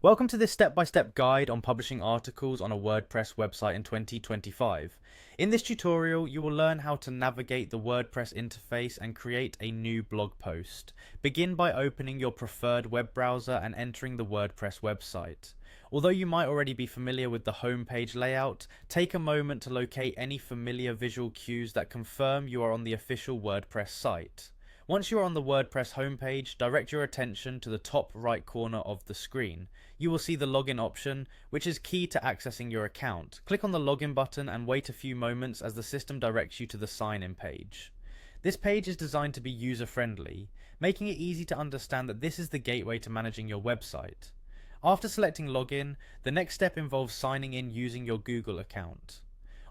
Welcome to this step-by-step guide on publishing articles on a WordPress website in 2025. In this tutorial, you will learn how to navigate the WordPress interface and create a new blog post. Begin by opening your preferred web browser and entering the WordPress website. Although you might already be familiar with the homepage layout, take a moment to locate any familiar visual cues that confirm you are on the official WordPress site. Once you are on the WordPress homepage, direct your attention to the top right corner of the screen. You will see the login option, which is key to accessing your account. Click on the login button and wait a few moments as the system directs you to the sign-in page. This page is designed to be user-friendly, making it easy to understand that this is the gateway to managing your website. After selecting login, the next step involves signing in using your Google account.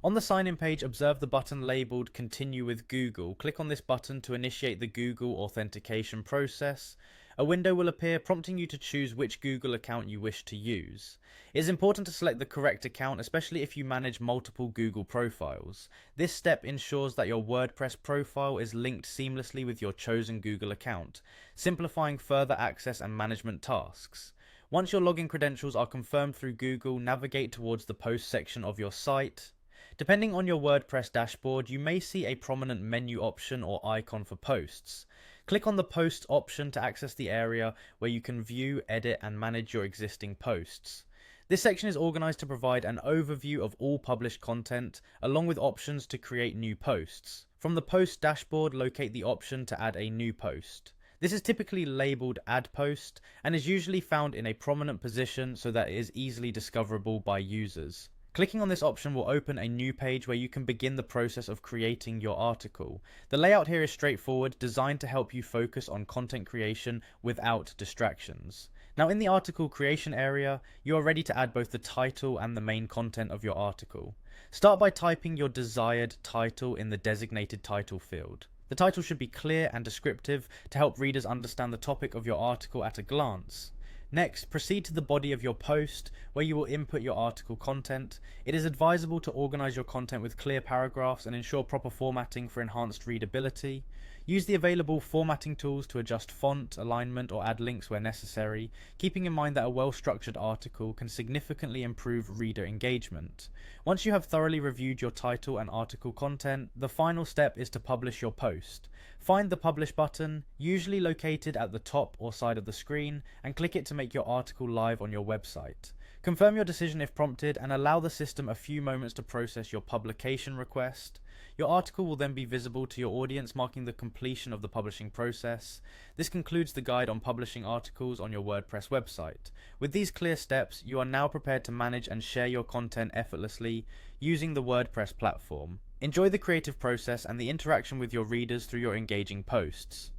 On the sign-in page, observe the button labeled Continue with Google. Click on this button to initiate the Google authentication process. A window will appear prompting you to choose which Google account you wish to use. It is important to select the correct account, especially if you manage multiple Google profiles. This step ensures that your WordPress profile is linked seamlessly with your chosen Google account, simplifying further access and management tasks. Once your login credentials are confirmed through Google, navigate towards the post section of your site. Depending on your WordPress dashboard, you may see a prominent menu option or icon for posts. Click on the Posts option to access the area where you can view, edit, and manage your existing posts. This section is organized to provide an overview of all published content, along with options to create new posts. From the Post dashboard, locate the option to add a new post. This is typically labeled Add Post and is usually found in a prominent position so that it is easily discoverable by users. Clicking on this option will open a new page where you can begin the process of creating your article. The layout here is straightforward, designed to help you focus on content creation without distractions. Now, in the article creation area, you are ready to add both the title and the main content of your article. Start by typing your desired title in the designated title field. The title should be clear and descriptive to help readers understand the topic of your article at a glance. Next, proceed to the body of your post, where you will input your article content. It is advisable to organize your content with clear paragraphs and ensure proper formatting for enhanced readability. Use the available formatting tools to adjust font, alignment, or add links where necessary, keeping in mind that a well-structured article can significantly improve reader engagement. Once you have thoroughly reviewed your title and article content, the final step is to publish your post. Find the Publish button, usually located at the top or side of the screen, and click it to make your article live on your website. Confirm your decision if prompted and allow the system a few moments to process your publication request. Your article will then be visible to your audience, marking the completion of the publishing process. This concludes the guide on publishing articles on your WordPress website. With these clear steps, you are now prepared to manage and share your content effortlessly using the WordPress platform. Enjoy the creative process and the interaction with your readers through your engaging posts.